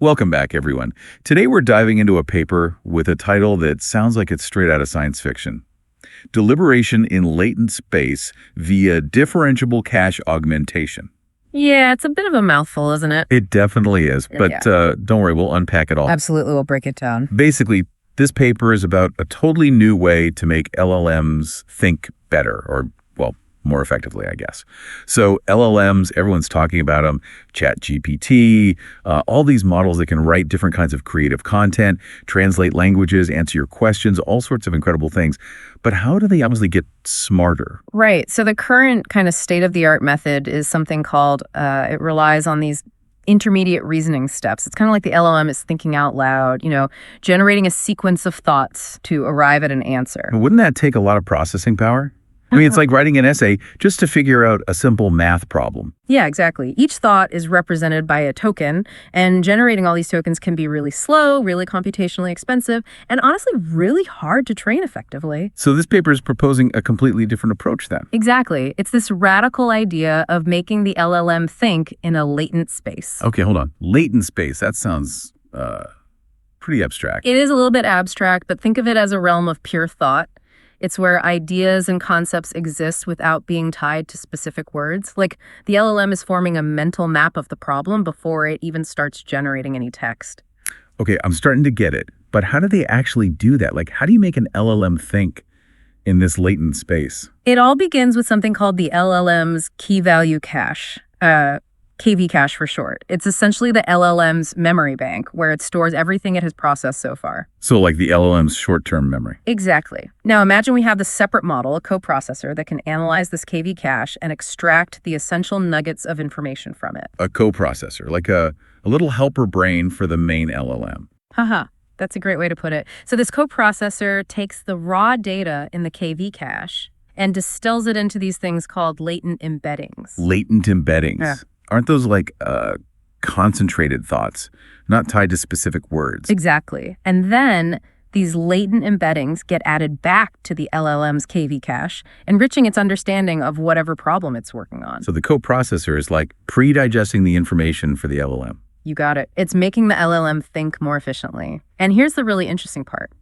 Welcome back, everyone. Today we're diving into a paper with a title that sounds like it's straight out of science fiction. Deliberation in latent space via differentiable cache augmentation. Yeah, it's a bit of a mouthful, isn't it? It definitely is, but don't worry, we'll unpack it all. Absolutely, we'll break it down. Basically, this paper is about a totally new way to make LLMs think better, or, well, more effectively, I guess. So LLMs, everyone's talking about them, ChatGPT, all these models that can write different kinds of creative content, translate languages, answer your questions, all sorts of incredible things. But how do they obviously get smarter? Right. So the current kind of state-of-the-art method is something called, it relies on these intermediate reasoning steps. It's kind of like the LLM is thinking out loud, generating a sequence of thoughts to arrive at an answer. Wouldn't that take a lot of processing power? I mean, it's like writing an essay just to figure out a simple math problem. Yeah, exactly. Each thought is represented by a token, and generating all these tokens can be really slow, really computationally expensive, and honestly really hard to train effectively. So this paper is proposing a completely different approach then. Exactly. It's this radical idea of making the LLM think in a latent space. Okay, hold on. Latent space, that sounds pretty abstract. It is a little bit abstract, but think of it as a realm of pure thought. It's where ideas and concepts exist without being tied to specific words. Like the LLM is forming a mental map of the problem before it even starts generating any text. Okay, I'm starting to get it. But how do they actually do that? Like, how do you make an LLM think in this latent space? It all begins with something called the LLM's key value cache. KV cache for short. It's essentially the LLM's memory bank where it stores everything it has processed so far. So like the LLM's short-term memory. Exactly. Now imagine we have this separate model, a coprocessor, that can analyze this KV cache and extract the essential nuggets of information from it. A coprocessor, like a little helper brain for the main LLM. Haha. That's a great way to put it. So this coprocessor takes the raw data in the KV cache and distills it into these things called latent embeddings. Latent embeddings. Yeah. Aren't those like concentrated thoughts, not tied to specific words? Exactly. And then these latent embeddings get added back to the LLM's KV cache, enriching its understanding of whatever problem it's working on. So the coprocessor is like pre-digesting the information for the LLM. You got it. It's making the LLM think more efficiently. And here's the really interesting part.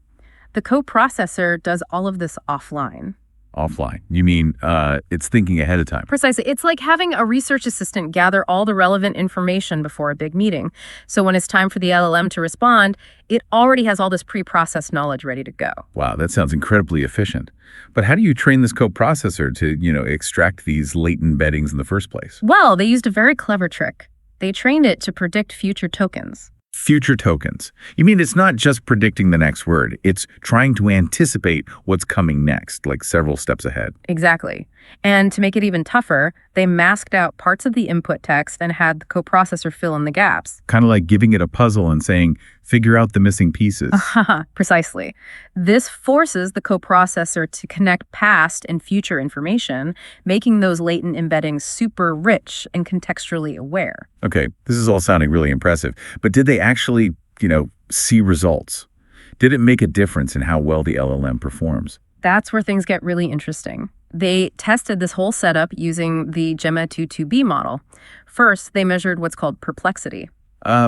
The coprocessor does all of this offline. Offline. You mean it's thinking ahead of time? Precisely. It's like having a research assistant gather all the relevant information before a big meeting. So when it's time for the LLM to respond, it already has all this pre-processed knowledge ready to go. Wow, that sounds incredibly efficient. But how do you train this coprocessor to, extract these latent embeddings in the first place? Well, they used a very clever trick. They trained it to predict future tokens. Future tokens. You mean it's not just predicting the next word, it's trying to anticipate what's coming next, like several steps ahead. Exactly. And to make it even tougher, they masked out parts of the input text and had the coprocessor fill in the gaps. Kind of like giving it a puzzle and saying, figure out the missing pieces. Precisely. This forces the coprocessor to connect past and future information, making those latent embeddings super rich and contextually aware. Okay, this is all sounding really impressive, but did they actually, see results? Did it make a difference in how well the LLM performs? That's where things get really interesting. They tested this whole setup using the Gemma 2.2b model. First, they measured what's called perplexity.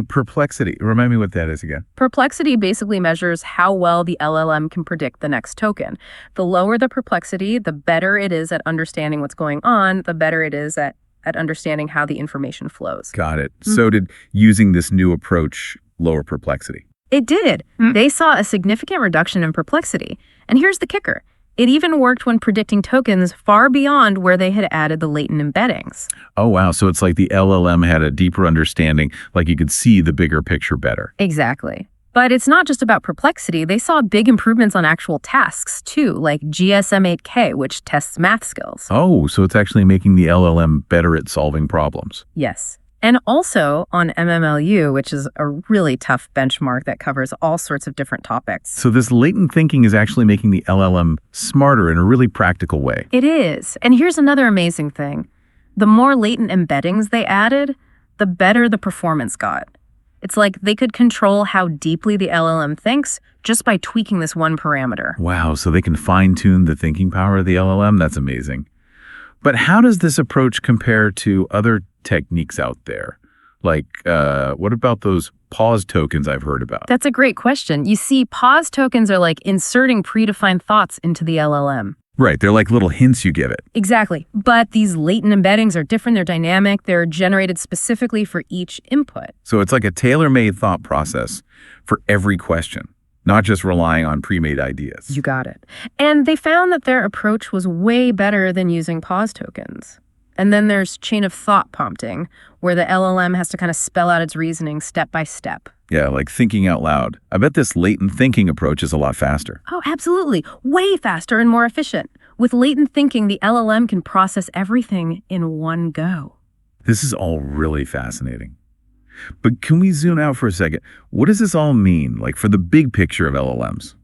Perplexity. Remind me what that is again. Perplexity basically measures how well the LLM can predict the next token. The lower the perplexity, the better it is at understanding what's going on, the better it is at understanding how the information flows. Got it. So did using this new approach lower perplexity? It did. They saw a significant reduction in perplexity. And here's the kicker. It even worked when predicting tokens far beyond where they had added the latent embeddings. Oh, wow. So it's like the LLM had a deeper understanding, like you could see the bigger picture better. Exactly. But it's not just about perplexity. They saw big improvements on actual tasks, too, like GSM-8K, which tests math skills. Oh, so it's actually making the LLM better at solving problems. Yes. And also on MMLU, which is a really tough benchmark that covers all sorts of different topics. So this latent thinking is actually making the LLM smarter in a really practical way. It is. And here's another amazing thing. The more latent embeddings they added, the better the performance got. It's like they could control how deeply the LLM thinks just by tweaking this one parameter. Wow, so they can fine-tune the thinking power of the LLM? That's amazing. But how does this approach compare to other techniques out there, Like, what about those pause tokens I've heard about? That's a great question. You see, pause tokens are like inserting predefined thoughts into the LLM. Right, they're like little hints you give it. Exactly. But these latent embeddings are different. They're dynamic. They're generated specifically for each input. So it's like a tailor-made thought process for every question, not just relying on pre-made ideas. You got it. And they found that their approach was way better than using pause tokens. And then there's chain of thought prompting, where the LLM has to kind of spell out its reasoning step by step. Yeah, like thinking out loud. I bet this latent thinking approach is a lot faster. Oh, absolutely. Way faster and more efficient. With latent thinking, the LLM can process everything in one go. This is all really fascinating. But can we zoom out for a second? What does this all mean, like for the big picture of LLMs?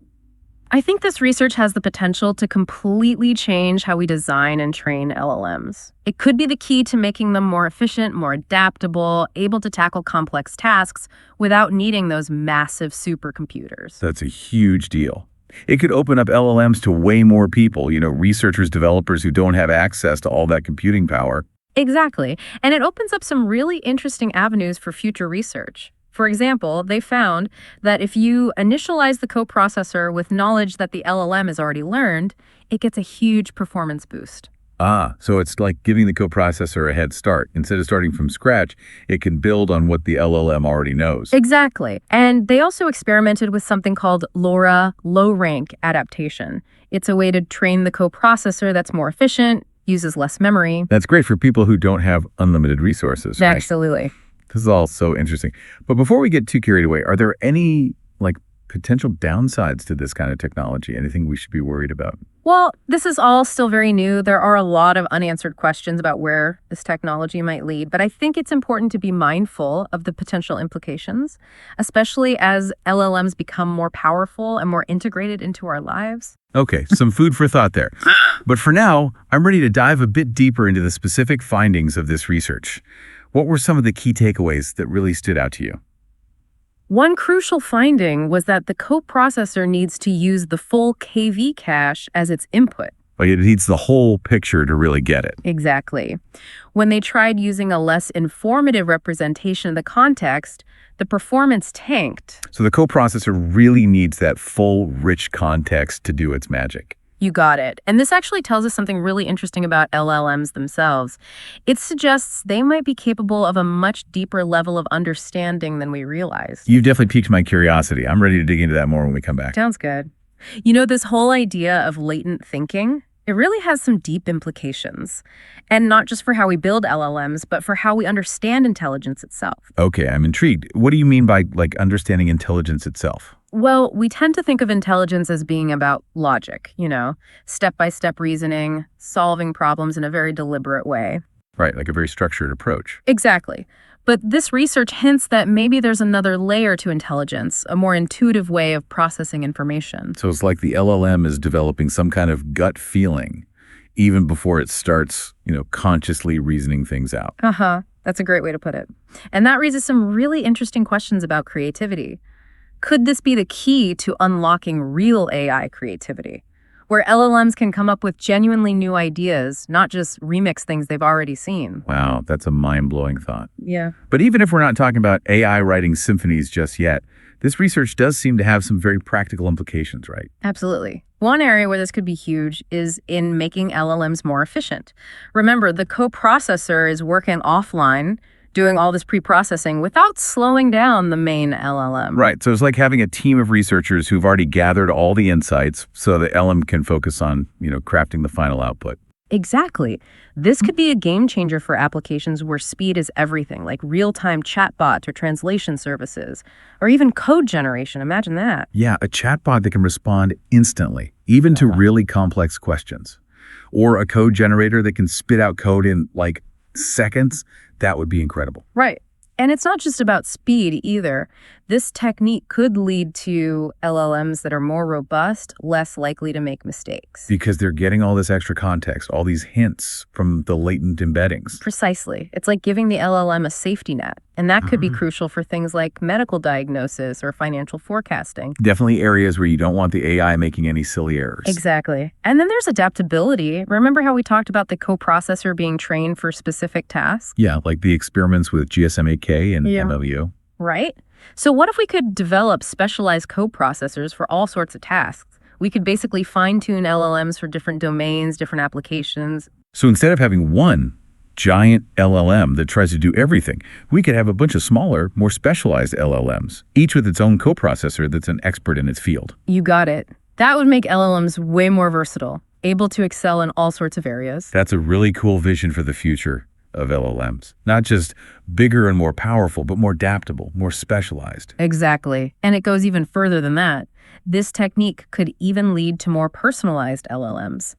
I think this research has the potential to completely change how we design and train LLMs. It could be the key to making them more efficient, more adaptable, able to tackle complex tasks without needing those massive supercomputers. That's a huge deal. It could open up LLMs to way more people, researchers, developers who don't have access to all that computing power. Exactly. And it opens up some really interesting avenues for future research. For example, they found that if you initialize the coprocessor with knowledge that the LLM has already learned, it gets a huge performance boost. So it's like giving the coprocessor a head start. Instead of starting from scratch, it can build on what the LLM already knows. Exactly. And they also experimented with something called LoRa low-rank adaptation. It's a way to train the coprocessor that's more efficient, uses less memory. That's great for people who don't have unlimited resources, right? Absolutely. This is all so interesting. But before we get too carried away, are there any potential downsides to this kind of technology? Anything we should be worried about? Well, this is all still very new. There are a lot of unanswered questions about where this technology might lead, but I think it's important to be mindful of the potential implications, especially as LLMs become more powerful and more integrated into our lives. Okay, some food for thought there. But for now, I'm ready to dive a bit deeper into the specific findings of this research. What were some of the key takeaways that really stood out to you? One crucial finding was that the coprocessor needs to use the full KV cache as its input. Like it needs the whole picture to really get it. Exactly. When they tried using a less informative representation of the context, the performance tanked. So the coprocessor really needs that full, rich context to do its magic. You got it. And this actually tells us something really interesting about LLMs themselves. It suggests they might be capable of a much deeper level of understanding than we realize. You've definitely piqued my curiosity. I'm ready to dig into that more when we come back. Sounds good. This whole idea of latent thinking, it really has some deep implications. And not just for how we build LLMs, but for how we understand intelligence itself. Okay, I'm intrigued. What do you mean by understanding intelligence itself? Well, we tend to think of intelligence as being about logic, step-by-step reasoning, solving problems in a very deliberate way. Right, like a very structured approach. Exactly. But this research hints that maybe there's another layer to intelligence, a more intuitive way of processing information. So it's like the LLM is developing some kind of gut feeling, even before it starts, consciously reasoning things out. That's a great way to put it. And that raises some really interesting questions about creativity. Could this be the key to unlocking real AI creativity, where LLMs can come up with genuinely new ideas, not just remix things they've already seen? Wow, that's a mind-blowing thought. Yeah. But even if we're not talking about AI writing symphonies just yet, this research does seem to have some very practical implications, right? Absolutely. One area where this could be huge is in making LLMs more efficient. Remember, the coprocessor is working offline, doing all this pre-processing without slowing down the main LLM. Right. So it's like having a team of researchers who've already gathered all the insights so the LM can focus on, crafting the final output. Exactly. This could be a game changer for applications where speed is everything, like real-time chatbots or translation services, or even code generation. Imagine that. Yeah, a chatbot that can respond instantly, even to really complex questions. Or a code generator that can spit out code in seconds. That would be incredible. Right. And it's not just about speed either. This technique could lead to LLMs that are more robust, less likely to make mistakes. Because they're getting all this extra context, all these hints from the latent embeddings. Precisely. It's like giving the LLM a safety net. And that could be crucial for things like medical diagnosis or financial forecasting. Definitely areas where you don't want the AI making any silly errors. Exactly. And then there's adaptability. Remember how we talked about the coprocessor being trained for specific tasks? Yeah, like the experiments with GSM-8K and MLU. Right? So what if we could develop specialized coprocessors for all sorts of tasks? We could basically fine-tune LLMs for different domains, different applications. So instead of having one giant LLM that tries to do everything, we could have a bunch of smaller, more specialized LLMs, each with its own coprocessor that's an expert in its field. You got it. That would make LLMs way more versatile, able to excel in all sorts of areas. That's a really cool vision for the future of LLMs. Not just bigger and more powerful, but more adaptable, more specialized. Exactly. And it goes even further than that. This technique could even lead to more personalized LLMs.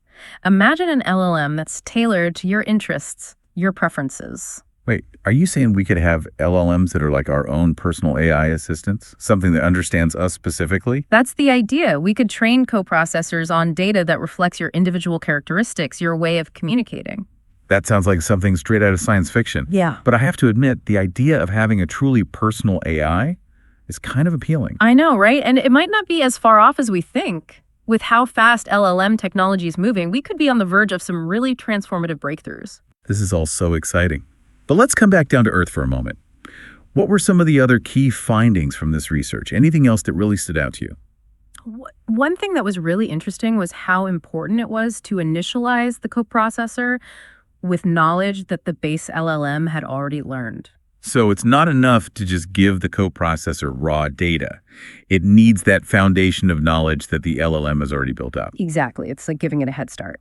Imagine an LLM that's tailored to your interests, your preferences. Wait, are you saying we could have LLMs that are like our own personal AI assistants? Something that understands us specifically? That's the idea. We could train coprocessors on data that reflects your individual characteristics, your way of communicating. That sounds like something straight out of science fiction. Yeah. But I have to admit, the idea of having a truly personal AI is kind of appealing. I know, right? And it might not be as far off as we think. With how fast LLM technology is moving, we could be on the verge of some really transformative breakthroughs. This is all so exciting. But let's come back down to earth for a moment. What were some of the other key findings from this research? Anything else that really stood out to you? One thing that was really interesting was how important it was to initialize the coprocessor with knowledge that the base LLM had already learned. So it's not enough to just give the coprocessor raw data. It needs that foundation of knowledge that the LLM has already built up. Exactly. It's like giving it a head start.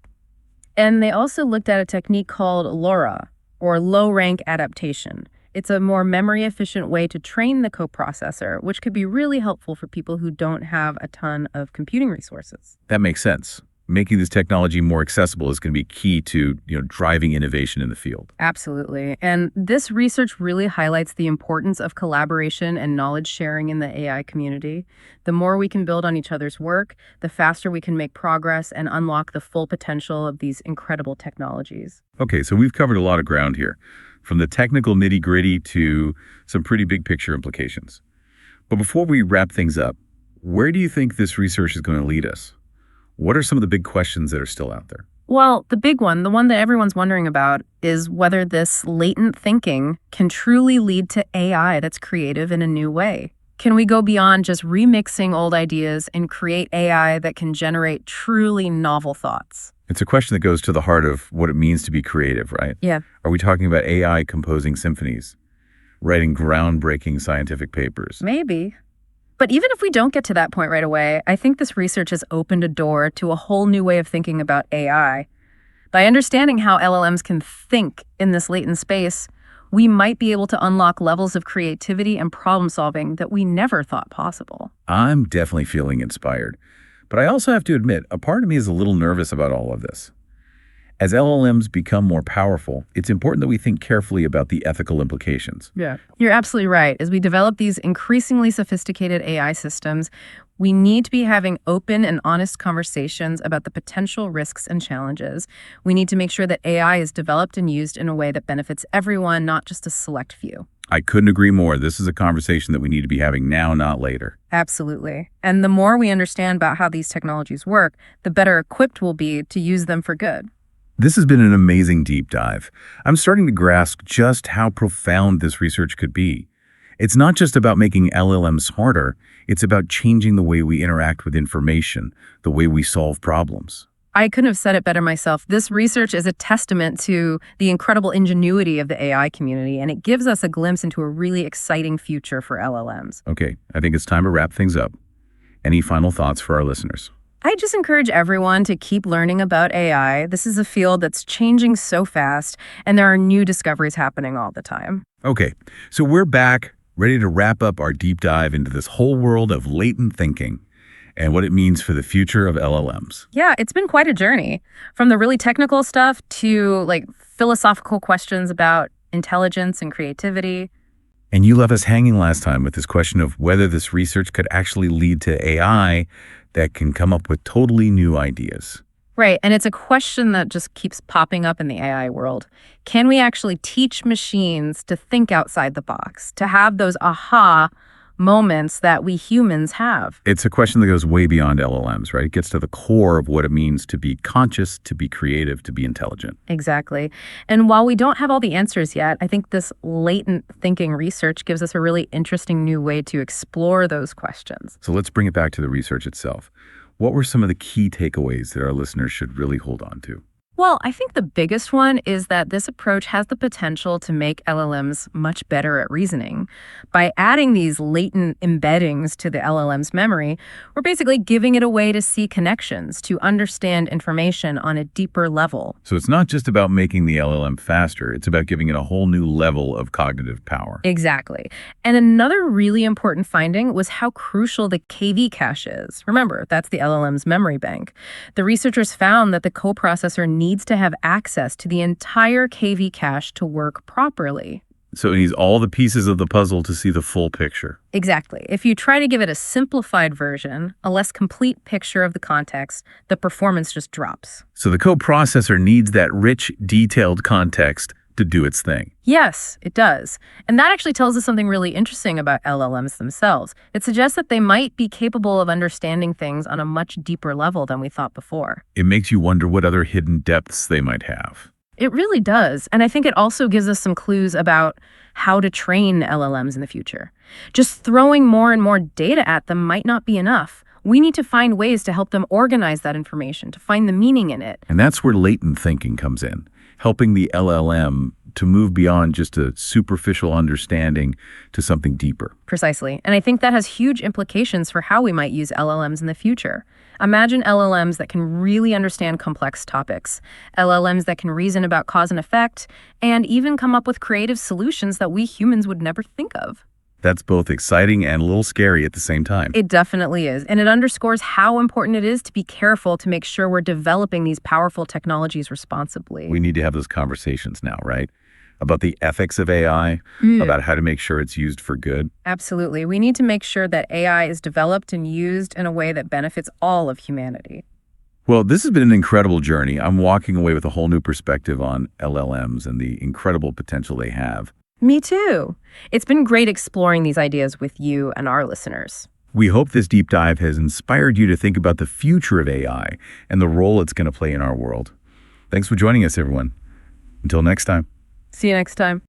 And they also looked at a technique called LoRa, or low-rank adaptation. It's a more memory-efficient way to train the coprocessor, which could be really helpful for people who don't have a ton of computing resources. That makes sense. Making this technology more accessible is going to be key to, driving innovation in the field. Absolutely. And this research really highlights the importance of collaboration and knowledge sharing in the AI community. The more we can build on each other's work, the faster we can make progress and unlock the full potential of these incredible technologies. Okay, so we've covered a lot of ground here, from the technical nitty-gritty to some pretty big picture implications. But before we wrap things up, where do you think this research is going to lead us? What are some of the big questions that are still out there? Well, the big one, the one that everyone's wondering about, is whether this latent thinking can truly lead to AI that's creative in a new way. Can we go beyond just remixing old ideas and create AI that can generate truly novel thoughts? It's a question that goes to the heart of what it means to be creative, right? Yeah. Are we talking about AI composing symphonies, writing groundbreaking scientific papers? Maybe. But even if we don't get to that point right away, I think this research has opened a door to a whole new way of thinking about AI. By understanding how LLMs can think in this latent space, we might be able to unlock levels of creativity and problem solving that we never thought possible. I'm definitely feeling inspired. But I also have to admit, a part of me is a little nervous about all of this. As LLMs become more powerful, it's important that we think carefully about the ethical implications. Yeah. You're absolutely right. As we develop these increasingly sophisticated AI systems, we need to be having open and honest conversations about the potential risks and challenges. We need to make sure that AI is developed and used in a way that benefits everyone, not just a select few. I couldn't agree more. This is a conversation that we need to be having now, not later. Absolutely. And the more we understand about how these technologies work, the better equipped we'll be to use them for good. This has been an amazing deep dive. I'm starting to grasp just how profound this research could be. It's not just about making LLMs smarter, it's about changing the way we interact with information, the way we solve problems. I couldn't have said it better myself. This research is a testament to the incredible ingenuity of the AI community, and it gives us a glimpse into a really exciting future for LLMs. Okay, I think it's time to wrap things up. Any final thoughts for our listeners? I just encourage everyone to keep learning about AI. This is a field that's changing so fast, and there are new discoveries happening all the time. Okay, so we're back, ready to wrap up our deep dive into this whole world of latent thinking and what it means for the future of LLMs. Yeah, it's been quite a journey. From the really technical stuff to philosophical questions about intelligence and creativity. And you left us hanging last time with this question of whether this research could actually lead to AI that can come up with totally new ideas. Right. And it's a question that just keeps popping up in the AI world. Can we actually teach machines to think outside the box, to have those aha moments that we humans have? It's a question that goes way beyond LLMs, right? It gets to the core of what it means to be conscious, to be creative, to be intelligent. Exactly. And while we don't have all the answers yet, I think this latent thinking research gives us a really interesting new way to explore those questions. So let's bring it back to the research itself. What were some of the key takeaways that our listeners should really hold on to? Well, I think the biggest one is that this approach has the potential to make LLMs much better at reasoning. By adding these latent embeddings to the LLM's memory, we're basically giving it a way to see connections, to understand information on a deeper level. So it's not just about making the LLM faster, it's about giving it a whole new level of cognitive power. Exactly. And another really important finding was how crucial the KV cache is. Remember, that's the LLM's memory bank. The researchers found that the coprocessor needs to have access to the entire KV cache to work properly. So it needs all the pieces of the puzzle to see the full picture. Exactly. If you try to give it a simplified version, a less complete picture of the context, the performance just drops. So the coprocessor needs that rich, detailed context to do its thing. Yes, it does. And that actually tells us something really interesting about LLMs themselves. It suggests that they might be capable of understanding things on a much deeper level than we thought before. It makes you wonder what other hidden depths they might have. It really does. And I think it also gives us some clues about how to train LLMs in the future. Just throwing more and more data at them might not be enough. We need to find ways to help them organize that information, to find the meaning in it. And that's where latent thinking comes in, helping the LLM to move beyond just a superficial understanding to something deeper. Precisely. And I think that has huge implications for how we might use LLMs in the future. Imagine LLMs that can really understand complex topics, LLMs that can reason about cause and effect, and even come up with creative solutions that we humans would never think of. That's both exciting and a little scary at the same time. It definitely is. And it underscores how important it is to be careful to make sure we're developing these powerful technologies responsibly. We need to have those conversations now, right? About the ethics of AI, about how to make sure it's used for good. Absolutely. We need to make sure that AI is developed and used in a way that benefits all of humanity. Well, this has been an incredible journey. I'm walking away with a whole new perspective on LLMs and the incredible potential they have. Me too. It's been great exploring these ideas with you and our listeners. We hope this deep dive has inspired you to think about the future of AI and the role it's going to play in our world. Thanks for joining us, everyone. Until next time. See you next time.